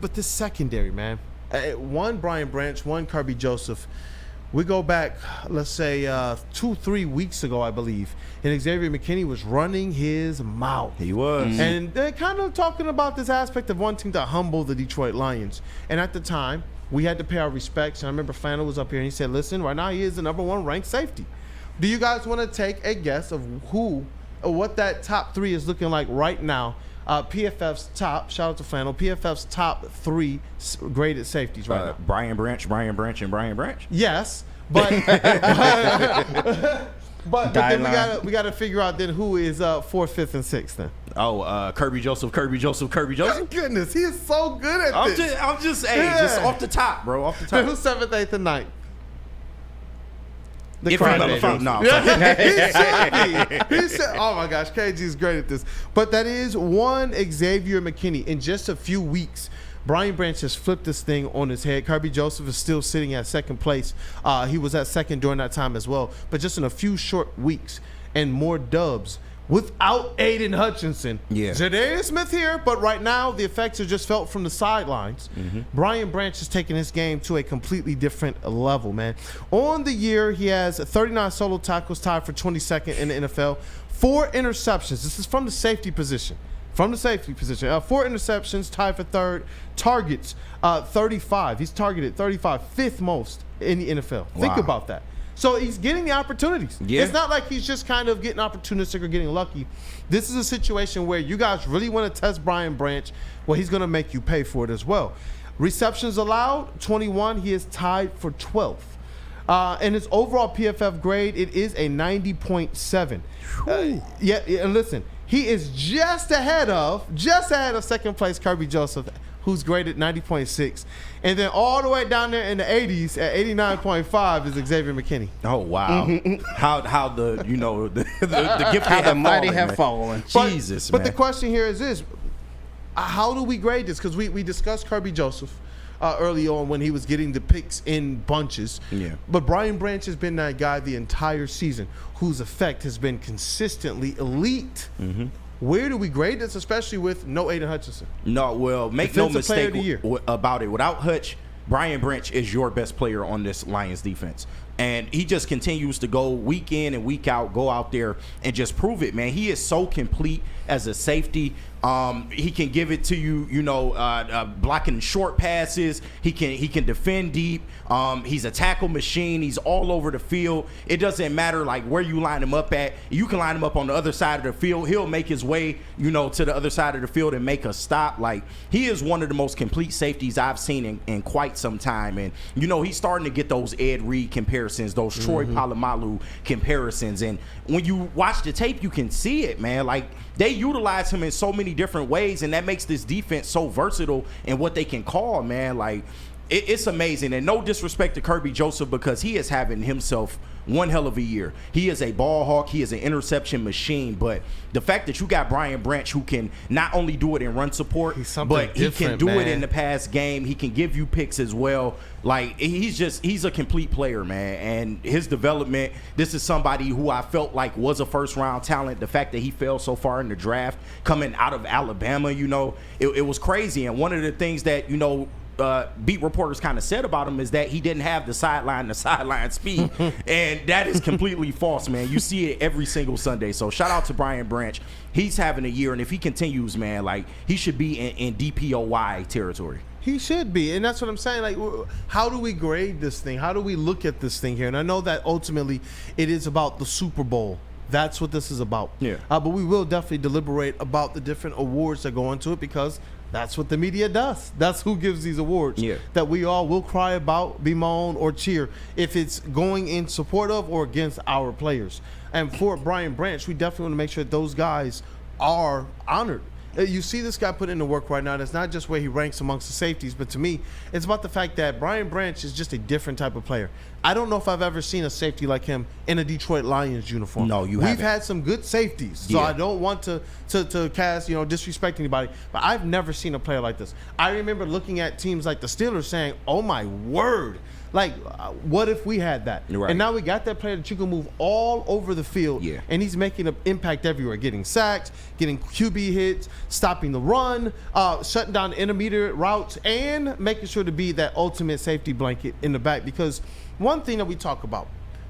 but this secondary, man. One Brian Branch, one Kirby Joseph. We go back, let's say, 2-3 weeks ago, I believe, and Xavier McKinney was running his mouth. He was. And they're kind of talking about this aspect of wanting to humble the Detroit Lions. And at the time, we had to pay our respects. And I remember Flannel was up here and he said, listen, right now he is the number 1 ranked safety. Do you guys want to take a guess of who or what that top 3 is looking like right now? PFF's top, shout out to Flannel, PFF's top 3 graded safeties right now. Brian Branch, and Brian Branch? Yes, but but then we gotta figure out then who is 4th, 5th, and 6th then. Oh, Kirby Joseph. My goodness, he is so good at this. I'm just off the top, bro, off the top. Then who's 7th, 8th, and 9th? No. He should be. Oh my gosh, KG is great at this. But that is one Xavier McKinney. In just a few weeks, Brian Branch has flipped this thing on his head. Kirby Joseph is still sitting at 2nd place. He was at 2nd during that time as well. But just in a few short weeks and more dubs without Aiden Hutchinson. Yeah. Jadarius Smith here, but right now the effects are just felt from the sidelines. Brian Branch is taking his game to a completely different level, man. On the year, he has 39 solo tackles, tied for 22nd in the NFL. 4 interceptions. This is from the safety position. 4 interceptions, tied for 3rd. Targets, 35. He's targeted 35, 5th most in the NFL. Wow. Think about that. So he's getting the opportunities. Yeah. It's not like he's just kind of getting opportunistic or getting lucky. This is a situation where you guys really want to test Brian Branch. Well, he's going to make you pay for it as well. Receptions allowed, 21. He is tied for 12th. And his overall PFF grade, it is a 90.7. And listen, he is just ahead of 2nd place Kirby Joseph, who's graded 90.6. And then all the way down there in the 80s at 89.5 is Xavier McKinney. Oh, wow. How the gift how the mighty have fallen. Jesus, man. But the question here is this. How do we grade this? Because we discussed Kirby Joseph early on when he was getting the picks in bunches. Yeah. But Brian Branch has been that guy the entire season whose effect has been consistently elite. Where do we grade this, especially with no Aiden Hutchinson? No, well, make no mistake about it. Without Hutch, Brian Branch is your best player on this Lions defense. And he just continues to go week in and week out, go out there and just prove it, man. He is so complete as a safety. He can give it to you, blocking short passes. He can defend deep. He's a tackle machine. He's all over the field. It doesn't matter like where you line him up at. You can line him up on the other side of the field. He'll make his way, to the other side of the field and make a stop. Like, he is one of the most complete safeties I've seen in quite some time. And he's starting to get those Ed Reed comparisons, those Troy Polamalu comparisons. And when you watch the tape, you can see it, man. Like, they utilize him in so many different ways, and that makes this defense so versatile in what they can call, man. Like, it's amazing. And no disrespect to Kirby Joseph, because he is having himself one hell of a year. He is a ball hawk. He is an interception machine. But the fact that you got Brian Branch, who can not only do it in run support, but he can do it in the pass game. He can give you picks as well. Like, he's a complete player, man. And his development, this is somebody who I felt like was a first-round talent. The fact that he fell so far in the draft, coming out of Alabama, it was crazy. And one of the things that, beat reporters kind of said about him is that he didn't have the sideline speed. And that is completely false, man. You see it every single Sunday. So shout out to Brian Branch. He's having a year, and if he continues, man, like, he should be in DPOY territory. He should be, and that's what I'm saying. Like, how do we grade this thing? How do we look at this thing here? And I know that ultimately it is about the Super Bowl. That's what this is about. Yeah. But we will definitely deliberate about the different awards that go into it, because that's what the media does. That's who gives these awards. Yeah. That we all will cry about, bemoan, or cheer if it's going in support of or against our players. And for Brian Branch, we definitely want to make sure that those guys are honored. You see this guy put in the work right now. That's not just where he ranks amongst the safeties, but to me, it's about the fact that Brian Branch is just a different type of player. I don't know if I've ever seen a safety like him in a Detroit Lions uniform. No, you haven't. We've had some good safeties, so I don't want to cast, disrespect anybody, but I've never seen a player like this. I remember looking at teams like the Steelers saying, oh my word, like, what if we had that? Right. And now we got that player that you can move all over the field, and he's making an impact everywhere, getting sacks, getting QB hits, stopping the run, shutting down intermediate routes, and making sure to be that ultimate safety blanket in the back. Because one thing that we talk about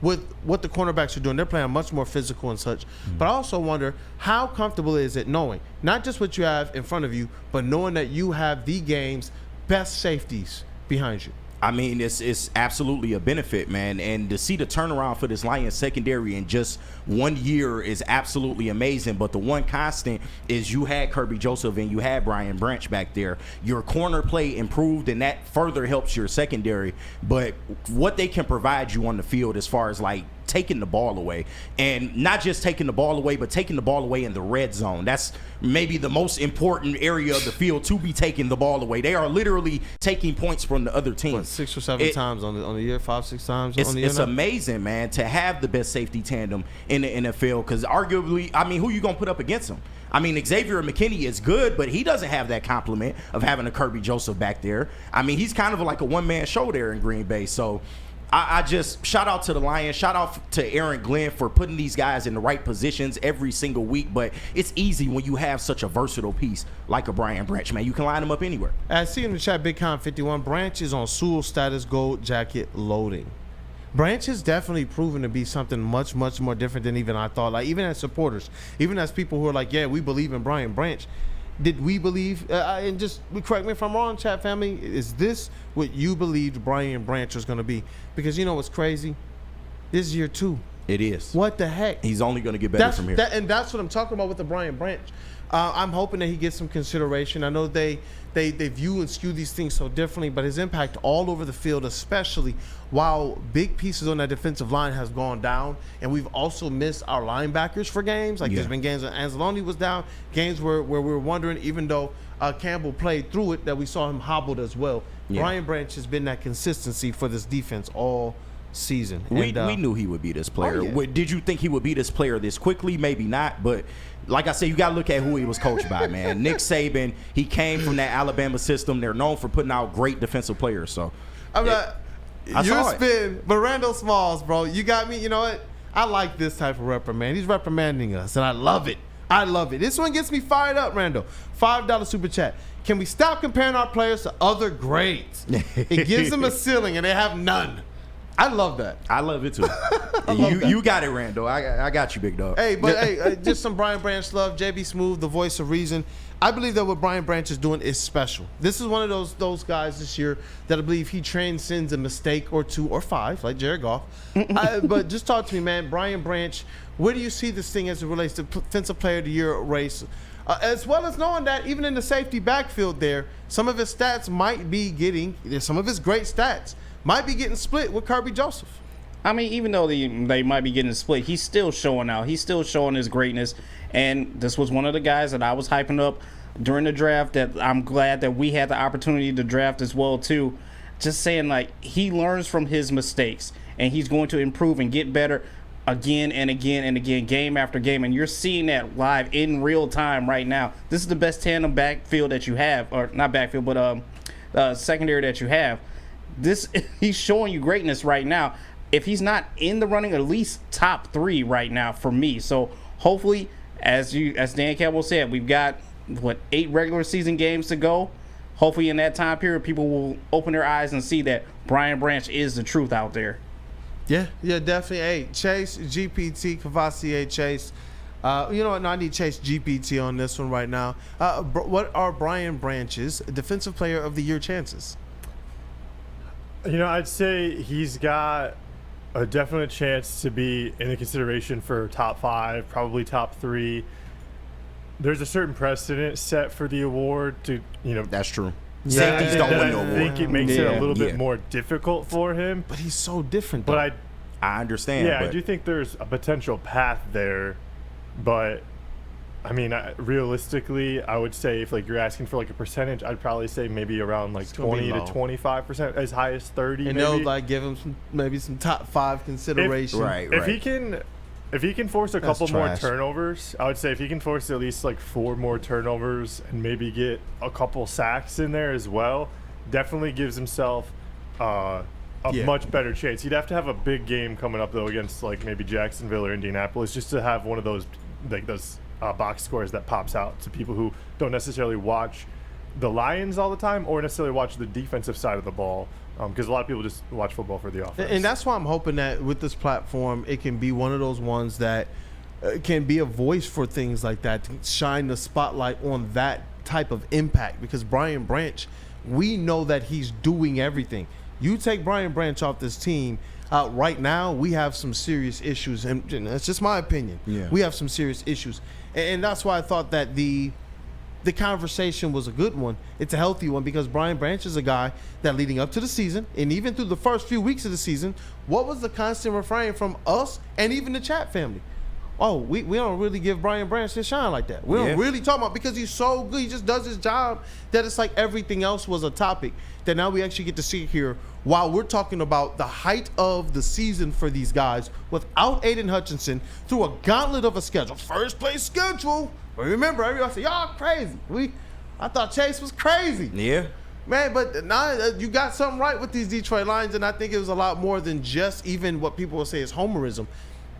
with what the cornerbacks are doing, they're playing much more physical and such. But I also wonder, how comfortable is it knowing not just what you have in front of you, but knowing that you have the game's best safeties behind you? I mean, it's absolutely a benefit, man. And to see the turnaround for this Lions secondary in just 1 year is absolutely amazing. But the one constant is you had Kirby Joseph and you had Brian Branch back there. Your corner play improved, and that further helps your secondary. But what they can provide you on the field as far as like taking the ball away, and not just taking the ball away, but taking the ball away in the red zone. That's maybe the most important area of the field to be taking the ball away. They are literally taking points from the other team. What, 6 or 7 times on the year, 5, 6 times on the year? It's amazing, man, to have the best safety tandem in the NFL, because arguably, I mean, who you gonna put up against him? I mean, Xavier McKinney is good, but he doesn't have that compliment of having a Kirby Joseph back there. I mean, he's kind of like a one-man show there in Green Bay. So I just shout out to the Lions, shout out to Aaron Glenn for putting these guys in the right positions every single week. But it's easy when you have such a versatile piece like a Brian Branch, man. You can line them up anywhere. I see in the chat, BigCon51, Branch is on Sewell status gold jacket loading. Branch has definitely proven to be something much, much more different than even I thought. Like, even as supporters, even as people who are like, yeah, we believe in Brian Branch. Did we believe, and just correct me if I'm wrong, chat family, is this what you believed Brian Branch was going to be? Because you know what's crazy? This is year 2. It is. What the heck? He's only going to get better from here. And that's what I'm talking about with the Brian Branch. I'm hoping that he gets some consideration. I know they view and skew these things so differently, but his impact all over the field, especially while big pieces on that defensive line has gone down, and we've also missed our linebackers for games. Like, there's been games when Anzalone was down, games where we were wondering, even though Campbell played through it, that we saw him hobbled as well. Yeah. Brian Branch has been that consistency for this defense all season. We knew he would be this player. Oh, yeah. Did you think he would be this player this quickly? Maybe not, but like I said, you got to look at who he was coached by, man. Nick Saban, he came from that Alabama system. They're known for putting out great defensive players. So you're spin, but Randall Smalls, bro, you got me. You know what? I like this type of reprimand. He's reprimanding us, and I love it. I love it. This one gets me fired up, Randall. $5 super chat. Can we stop comparing our players to other grades? It gives them a ceiling, and they have none. I love that. I love it too. You got it, Randall. I got you, big dog. Hey, but hey, just some Brian Branch love. JB Smooth, the voice of reason. I believe that what Brian Branch is doing is special. This is one of those guys this year that I believe he transcends a mistake or 2 or 5, like Jared Goff. But just talk to me, man. Brian Branch, where do you see this thing as it relates to Defensive Player of the Year race? As well as knowing that even in the safety backfield there, some of his stats might be getting, some of his great stats might be getting split with Kirby Joseph. I mean, even though they might be getting split, he's still showing out. He's still showing his greatness. And this was one of the guys that I was hyping up during the draft that I'm glad that we had the opportunity to draft as well, too. Just saying, like, he learns from his mistakes, and he's going to improve and get better again and again and again, game after game. And you're seeing that live in real time right now. This is the best tandem backfield that you have, or not backfield, but secondary that you have. He's showing you greatness right now. If he's not in the running, at least top 3 right now for me. So hopefully, as Dan Campbell said, we've got 8 regular season games to go. Hopefully in that time period, people will open their eyes and see that Brian Branch is the truth out there. Yeah, definitely. Hey, Chase, GPT, Cavassier, Chase. You know what? No, I need Chase GPT on this one right now. What are Brian Branch's Defensive Player of the Year chances? You know, I'd say he's got a definite chance to be in the consideration for top 5, probably top 3. There's a certain precedent set for the award to, you know. That's true. Yeah, Safeties don't win the award. I think it makes it a little bit more difficult for him. But he's so different, though. But I understand. Yeah, I do think there's a potential path there. But, I mean, realistically, I would say if like you're asking for like a percentage, I'd probably say maybe around like 20 to 25%, as high as 30. And they'll like give him some top 5 consideration. If he can force a couple more turnovers, I would say if he can force at least like 4 more turnovers and maybe get a couple sacks in there as well, definitely gives himself a much better chance. He'd have to have a big game coming up though against like maybe Jacksonville or Indianapolis just to have one of those like those box scores that pops out to people who don't necessarily watch the Lions all the time or necessarily watch the defensive side of the ball, because a lot of people just watch football for the offense. And that's why I'm hoping that with this platform, it can be one of those ones that can be a voice for things like that, to shine the spotlight on that type of impact. Because Brian Branch, we know that he's doing everything. You take Brian Branch off this team, right now we have some serious issues, and that's just my opinion. Yeah. We have some serious issues, and that's why I thought that the conversation was a good one. It's a healthy one, because Brian Branch is a guy that leading up to the season and even through the first few weeks of the season, what was the constant refrain from us and even the chat family? Oh, we don't really give Brian Branch his shine like that. We don't really talk about, because he's so good, he just does his job, that it's like everything else was a topic that now we actually get to see here while we're talking about the height of the season for these guys without Aiden Hutchinson through a gauntlet of a schedule. First place schedule. But remember, everybody said, y'all crazy. I thought Chase was crazy. Yeah. Man, but now you got something right with these Detroit Lions, and I think it was a lot more than just even what people will say is homerism.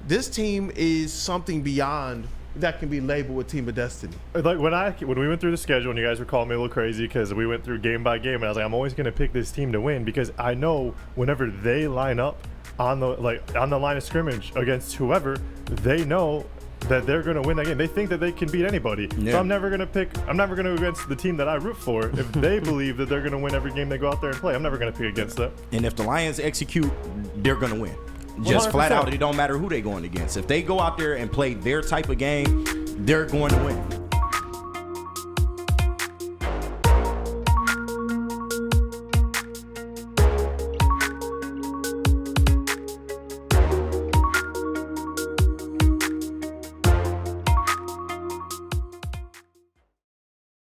This team is something beyond that can be labeled a team of destiny. Like when we went through the schedule, and you guys were calling me a little crazy because we went through game by game, and I was like, I'm always going to pick this team to win, because I know whenever they line up on the line of scrimmage against whoever, they know that they're going to win that game. They think that they can beat anybody. Yeah. So I'm never going to go against the team that I root for. If they believe that they're going to win every game they go out there and play, I'm never going to pick against them. And if the Lions execute, they're going to win. Just 100%. Flat out, it don't matter who they're going against. If they go out there and play their type of game, they're going to win.